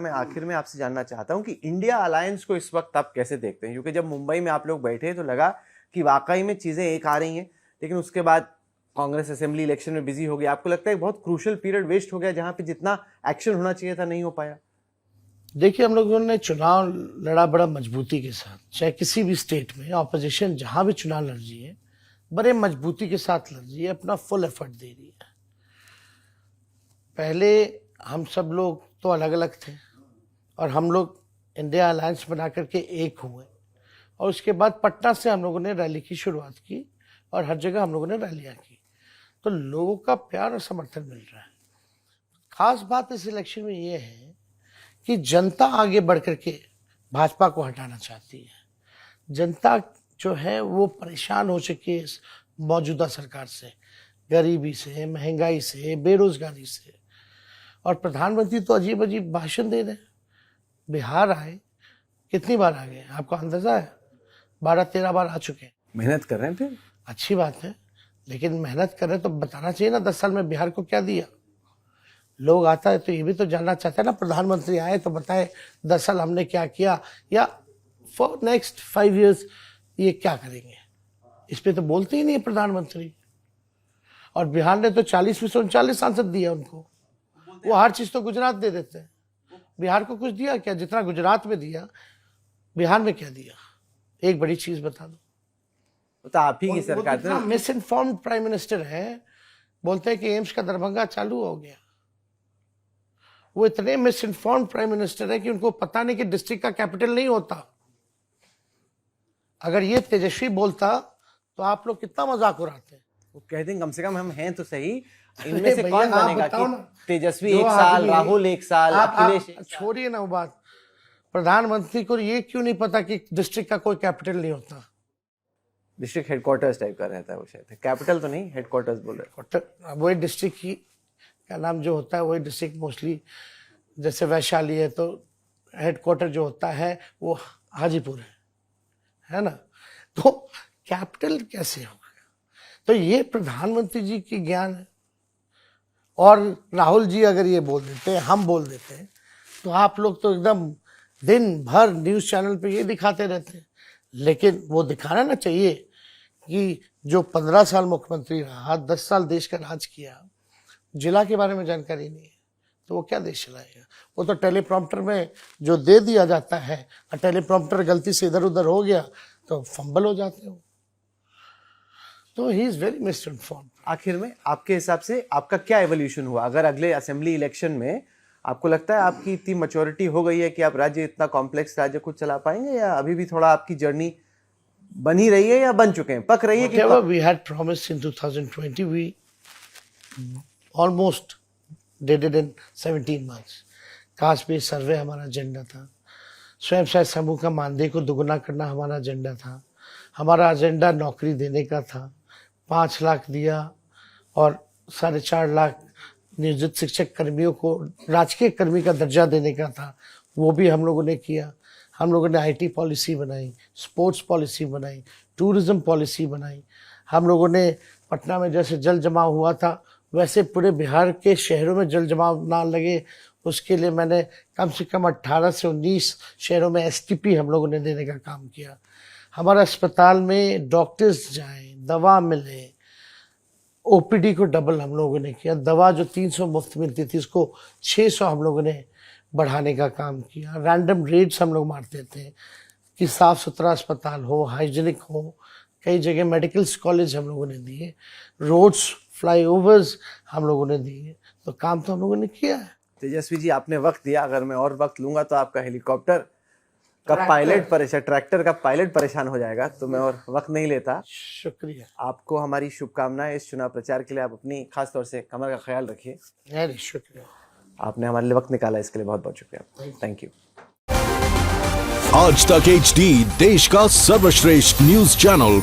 मैं आखिर में आपसे जानना चाहता हूं कि इंडिया अलायंस को इस वक्त आप कैसे देखते हैं, क्योंकि जब मुंबई में आप लोग बैठे तो लगा कि वाकई में चीजें एक आ रही हैं, लेकिन उसके बाद कांग्रेस असेंबली इलेक्शन में बिजी हो गई। आपको लगता है बहुत क्रूशियल पीरियड वेस्ट हो गया जहां पे जितना एक्शन होना चाहिए था नहीं हो पाया? देखिए, हम लोगों ने चुनाव लड़ा बड़ा मजबूती के साथ, चाहे किसी भी स्टेट में ऑपोजिशन जहां भी चुनाव लड़ रही है बड़े मजबूती के साथ लड़ रही है, अपना फुल एफर्ट दे रही है। पहले हम सब लोग तो अलग अलग थे और हम लोग इंडिया अलायंस बना करके एक हुए, और उसके बाद पटना से हम लोगों ने रैली की शुरुआत की और हर जगह हम लोगों ने रैलियां की, तो लोगों का प्यार और समर्थन मिल रहा है। खास बात इस इलेक्शन में ये है कि जनता आगे बढ़ करके भाजपा को हटाना चाहती है। जनता जो है वो परेशान हो चुकी है इस मौजूदा सरकार से, गरीबी से, महंगाई से, बेरोजगारी से, और प्रधानमंत्री तो अजीब अजीब भाषण दे रहे हैं। बिहार आए, कितनी बार आ गए आपको अंदाजा है? 12-13 बार आ चुके हैं। मेहनत कर रहे हैं फिर अच्छी बात है, लेकिन मेहनत कर रहे तो बताना चाहिए ना 10 साल में बिहार को क्या दिया। लोग आता है तो ये भी तो जानना चाहते हैं ना, प्रधानमंत्री आए तो बताए 10 साल हमने क्या किया, या फॉर नेक्स्ट 5 years ये क्या करेंगे। इस पे तो बोलते ही नहीं है प्रधानमंत्री। और बिहार ने तो 40 में से 39 सांसद दिया उनको, वो हर चीज तो गुजरात दे देते हैं। बिहार को कुछ दिया क्या? जितना गुजरात में दिया, बिहार में क्या दिया? एक बड़ी चीज बता दो। तो आप ही की सरकार मिस इन्फॉर्म्ड प्राइम मिनिस्टर है, बोलते हैं कि एम्स का दरभंगा चालू हो गया। वो इतने मिस इन्फॉर्म्ड प्राइम मिनिस्टर है कि उनको पता नहीं कि डिस्ट्रिक्ट का कैपिटल नहीं होता। अगर ये तेजस्वी बोलता तो आप लोग कितना मजाक उड़ाते। वो कहते हैं कम से कम हम हैं तो सही। इनमें से भैया, कौन आप बनेगा बताओ कि ना, तेजस्वी जो 1 साल, आदमी- राहुल 1 साल, अखिलेश 1 साल? छोड़िए ना वो बात। प्रधानमंत्री को ये क्यों नहीं पता कि डिस्ट्रिक्ट का कोई कैपिटल नहीं होता? डिस्ट्रिक्ट हेडक्वार्टर्स टाइप का रहता है वो, शायद कैपिटल तो नहीं, हेडक्वार्टर्स बोल रहे। वही डिस्ट्रिक्ट की का नाम जो होता है वही डिस्ट्रिक्ट, मोस्टली जैसे वैशाली है तो हेडक्वार्टर जो होता है वो हाजीपुर है ना। तो कैपिटल कैसे हो गया? तो ये प्रधानमंत्री जी की ज्ञान है। और राहुल जी अगर ये बोल देते हैं, हम बोल देते हैं, तो आप लोग तो एकदम दिन भर न्यूज चैनल पे ये दिखाते रहते हैं। लेकिन वो दिखाना ना चाहिए कि जो 15 साल मुख्यमंत्री रहा, 10 साल देश का राज किया, जिला के बारे में जानकारी नहीं है तो वो क्या देश चलाएगा? वो तो टेलीप्रॉम्प्टर में जो दे दिया जाता है, और टेलीप्रॉम्प्टर गलती से इधर उधर हो गया तो फंबल हो जाते हो। तो ही इज वेरी मिसइन्फॉर्म्ड। आखिर में आपके हिसाब से आपका क्या एवोल्यूशन हुआ? अगर अगले असेंबली इलेक्शन में आपको लगता है आपकी इतनी मैच्योरिटी हो गई है कि आप राज्य, इतना कॉम्प्लेक्स राज्य खुद चला पाएंगे, या अभी भी थोड़ा आपकी जर्नी बनी रही है या बन चुके हैं, पक रही है कि we had promised in 2020 we almost did it in 17 months। Caste based survey हमारा एजेंडा था। स्वयं सहायता समूह का मानदेय को दुगुना करना हमारा एजेंडा था। हमारा एजेंडा नौकरी देने का था। 5 लाख दिया और 4.5 लाख नियोजित शिक्षक कर्मियों को राजकीय कर्मी का दर्जा देने का था, वो भी हम लोगों ने किया। हम लोगों ने IT पॉलिसी बनाई, स्पोर्ट्स पॉलिसी बनाई, टूरिज्म पॉलिसी बनाई। हम लोगों ने पटना में जैसे जल जमाव हुआ था वैसे पूरे बिहार के शहरों में जल जमाव ना लगे, उसके लिए मैंने कम से कम 18 से 19 शहरों में STP हम लोगों ने देने का काम किया। हमारा अस्पताल में डॉक्टर्स जाएं, दवा मिले, OPD को डबल हम लोगों ने किया। दवा जो 300 मुफ्त मिलती थी उसको 600 हम लोगों ने बढ़ाने का काम किया। रैंडम रेट्स हम लोग मारते थे कि साफ सुथरा अस्पताल हो, हाइजीनिक हो। कई जगह मेडिकल कॉलेज हम लोगों ने दिए, रोड्स, फ्लाईओवर्स हम लोगों ने दिए। तो काम तो हम लोगों ने किया है। तेजस्वी जी, आपने वक्त दिया, अगर मैं और वक्त लूंगा तो आपका हेलीकॉप्टर का पायलट परेशान, ट्रैक्टर का पायलट परेशान हो जाएगा, तो मैं और वक्त नहीं लेता। शुक्रिया। आपको हमारी शुभकामनाएं इस चुनाव प्रचार के लिए। आप अपनी खास तौर से कमर का ख्याल रखिए। अरे शुक्रिया, आपने हमारे लिए वक्त निकाला, इसके लिए बहुत बहुत शुक्रिया। Thank you. आज तक HD देश का सर्वश्रेष्ठ न्यूज चैनल।